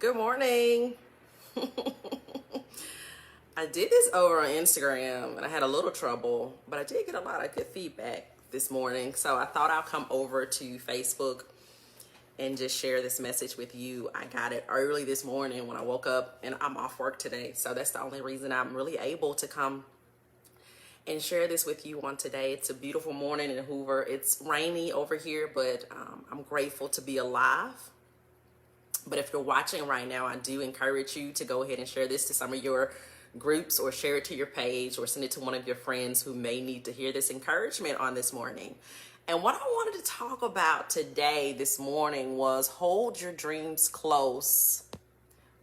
Good morning. I did this over on Instagram and I had a little trouble, but I did get a lot of good feedback this morning. So I thought I'll come over to Facebook and just share this message with you. I got it early this morning when I woke up and I'm off work today. So that's the only reason I'm really able to come and share this with you on today. It's a beautiful morning in Hoover. It's rainy over here, but I'm grateful to be alive. But if you're watching right now, I do encourage you to go ahead and share this to some of your groups or share it to your page or send it to one of your friends who may need to hear this encouragement on this morning. And what I wanted to talk about today, this morning, was hold your dreams close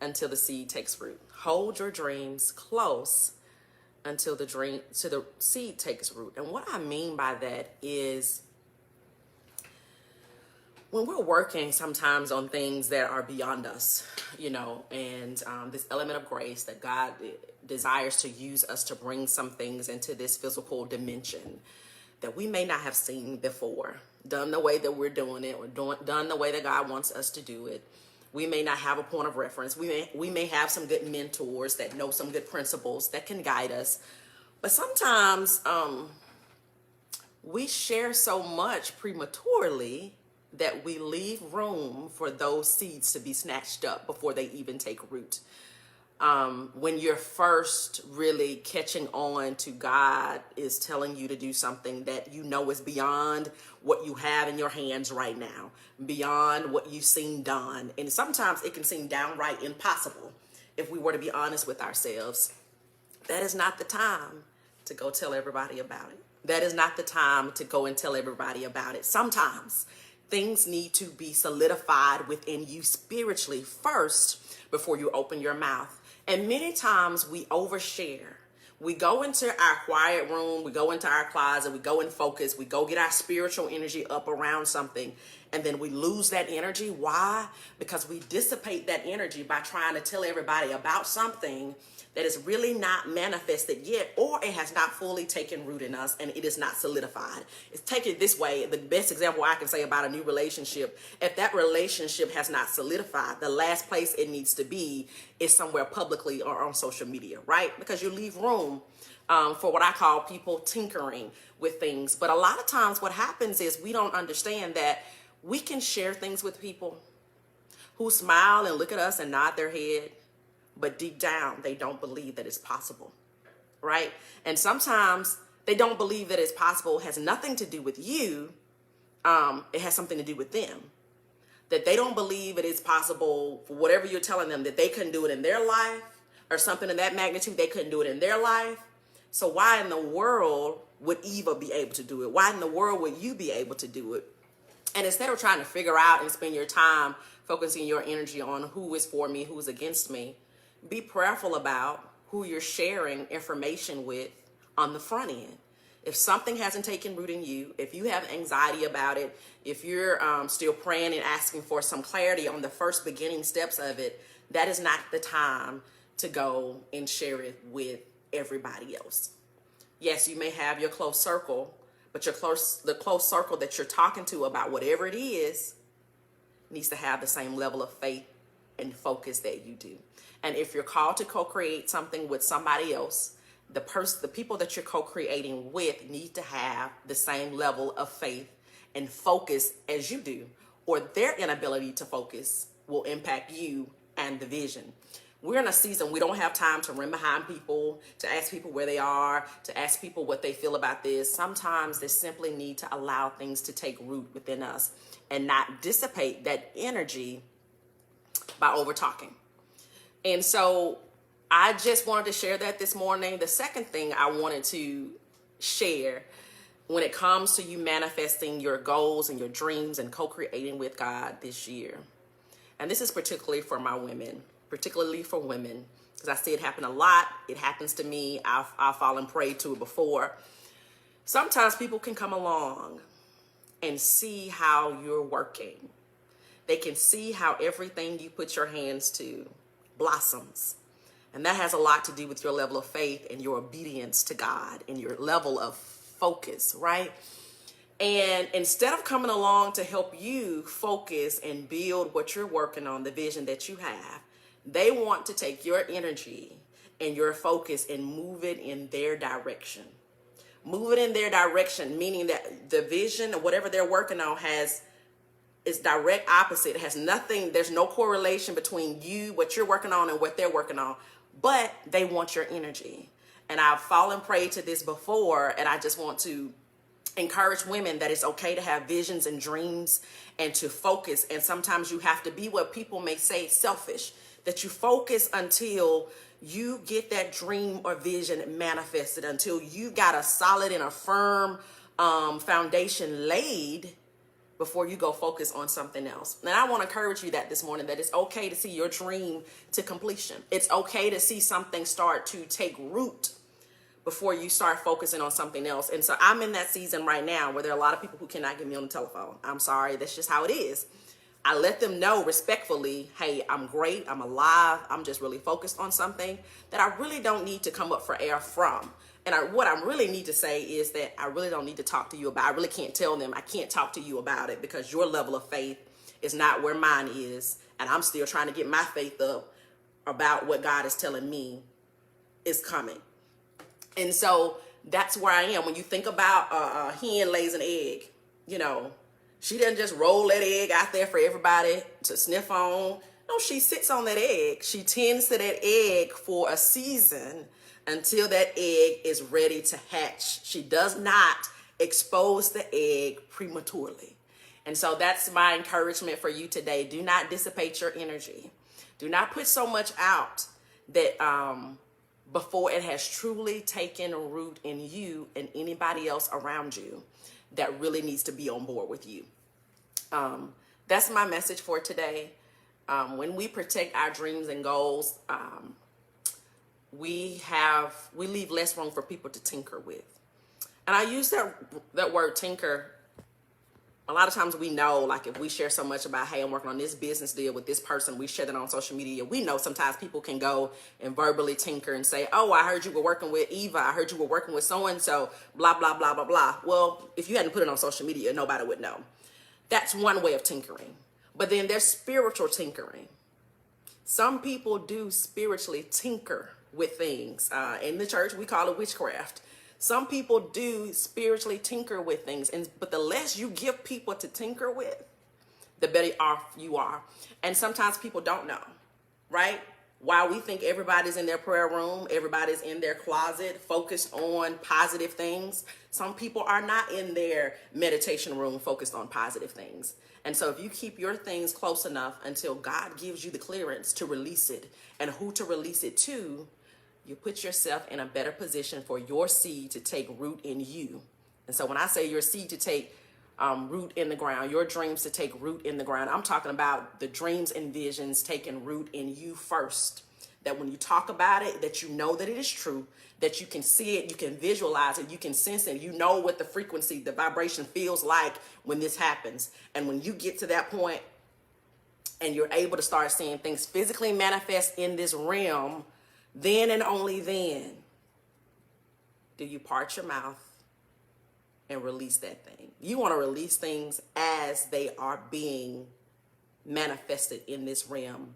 until the seed takes root. Hold your dreams close until the seed takes root. And what I mean by that is when we're working sometimes on things that are beyond us, and this element of grace that God desires to use us to bring some things into this physical dimension that we may not have seen before, done the way that we're doing it, or done the way that God wants us to do it. We may not have a point of reference. We may have some good mentors that know some good principles that can guide us. But sometimes we share so much prematurely that we leave room for those seeds to be snatched up before they even take root. When you're first really catching on to God is telling you to do something that you know is beyond what you have in your hands right now, beyond what you've seen done. And sometimes it can seem downright impossible if we were to be honest with ourselves. That is not the time to go tell everybody about it. That is not the time to go and tell everybody about it. Sometimes things need to be solidified within you spiritually first before you open your mouth. And many times we overshare. We go into our quiet room, we go into our closet, we go and focus, we go get our spiritual energy up around something, and then we lose that energy. Why? Because we dissipate that energy by trying to tell everybody about something that is really not manifested yet, or it has not fully taken root in us and it is not solidified. It's taken this way. The best example I can say about a new relationship, if that relationship has not solidified, the last place it needs to be is somewhere publicly or on social media, right? Because you leave room for what I call people tinkering with things. But a lot of times what happens is we don't understand that we can share things with people who smile and look at us and nod their head, but deep down, they don't believe that it's possible, right? And sometimes they don't believe that it's possible. It has nothing to do with you. It has something to do with them. That they don't believe it is possible for whatever you're telling them, that they couldn't do it in their life, or something in that magnitude, they couldn't do it in their life. So why in the world would Eva be able to do it? Why in the world would you be able to do it? And instead of trying to figure out and spend your time focusing your energy on who is for me, who's against me, be prayerful about who you're sharing information with on the front end. If something hasn't taken root in you, if you have anxiety about it, if you're still praying and asking for some clarity on the first beginning steps of it, that is not the time to go and share it with everybody else. Yes, you may have your close circle, but the close circle that you're talking to about whatever it is needs to have the same level of faith and focus that you do. And if you're called to co-create something with somebody else, the people that you're co-creating with need to have the same level of faith and focus as you do, or their inability to focus will impact you and the vision. We're in a season, we don't have time to run behind people, to ask people where they are, to ask people what they feel about this. Sometimes they simply need to allow things to take root within us and not dissipate that energy by over talking. And so I just wanted to share that this morning. The second thing I wanted to share when it comes to you manifesting your goals and your dreams and co-creating with God this year, and this is particularly for my women, particularly for women, because I see it happen a lot. It happens to me. I've fallen prey to it before. Sometimes people can come along and see how you're working. They can see how everything you put your hands to blossoms. And that has a lot to do with your level of faith and your obedience to God and your level of focus, right? And instead of coming along to help you focus and build what you're working on, the vision that you have, They want to take your energy and your focus and move it in their direction. Move it in their direction, meaning that the vision or whatever they're working on is direct opposite. It has nothing, there's no correlation between you, what you're working on, and what they're working on. But they want your energy. And I've fallen prey to this before, and I just want to encourage women that it's okay to have visions and dreams and to focus. And sometimes you have to be what people may say selfish, that you focus until you get that dream or vision manifested, until you got a solid and a firm foundation laid before you go focus on something else. And I want to encourage you that this morning, that it's okay to see your dream to completion. It's okay to see something start to take root before you start focusing on something else. And so I'm in that season right now where there are a lot of people who cannot get me on the telephone. I'm sorry, that's just how it is. I let them know respectfully, hey, I'm great, I'm alive, I'm just really focused on something that I really don't need to come up for air from. And what I really need to say is that I really don't need to talk to you about. I really can't tell them, I can't talk to you about it because your level of faith is not where mine is. And I'm still trying to get my faith up about what God is telling me is coming. And so that's where I am. When you think about a hen lays an egg, you know, she doesn't just roll that egg out there for everybody to sniff on. No, she sits on that egg. She tends to that egg for a season until that egg is ready to hatch. She does not expose the egg prematurely. And so that's my encouragement for you today. Do not dissipate your energy. Do not put so much out that before it has truly taken root in you and anybody else around you that really needs to be on board with you. That's my message for today. When we protect our dreams and goals, we leave less room for people to tinker with. And I use that word tinker. A lot of times we know, like if we share so much about, hey, I'm working on this business deal with this person, we share that on social media. We know sometimes people can go and verbally tinker and say, oh, I heard you were working with Eva. I heard you were working with so-and-so, blah, blah, blah, blah, blah. Well, if you hadn't put it on social media, nobody would know. That's one way of tinkering. But then there's spiritual tinkering. Some people do spiritually tinker with things. In the church, we call it witchcraft. Some people do spiritually tinker with things, but the less you give people to tinker with, the better off you are. And sometimes people don't know, right? While we think everybody's in their prayer room, everybody's in their closet, focused on positive things, some people are not in their meditation room focused on positive things. And so if you keep your things close enough until God gives you the clearance to release it and who to release it to, you put yourself in a better position for your seed to take root in you. And so when I say your seed to take root in the ground, your dreams to take root in the ground, I'm talking about the dreams and visions taking root in you first. That when you talk about it, that you know that it is true, that you can see it, you can visualize it, you can sense it, you know what the frequency, the vibration feels like when this happens. And when you get to that point and you're able to start seeing things physically manifest in this realm, then and only then do you part your mouth and release that thing. You want to release things as they are being manifested in this realm.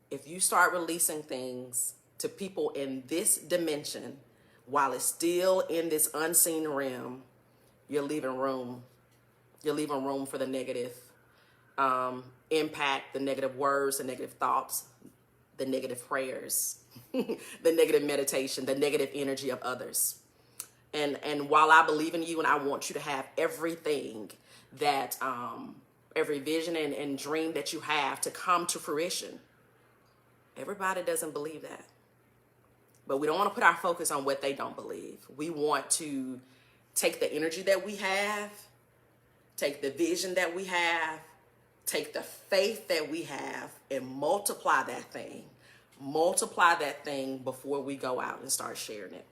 If you start releasing things to people in this dimension while it's still in this unseen realm, you're leaving room. You're leaving room for the negative impact, the negative words, the negative thoughts, the negative prayers, the negative meditation, the negative energy of others. And while I believe in you and I want you to have everything that, every vision and dream that you have to come to fruition, everybody doesn't believe that. But we don't want to put our focus on what they don't believe. We want to take the energy that we have, take the vision that we have, take the faith that we have, and multiply that thing. Multiply that thing before we go out and start sharing it.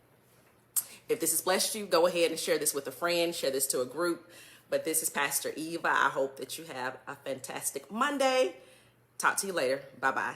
If this has blessed you, go ahead and share this with a friend, share this to a group. But this is Pastor Eva. I hope that you have a fantastic Monday. Talk to you later. Bye-bye.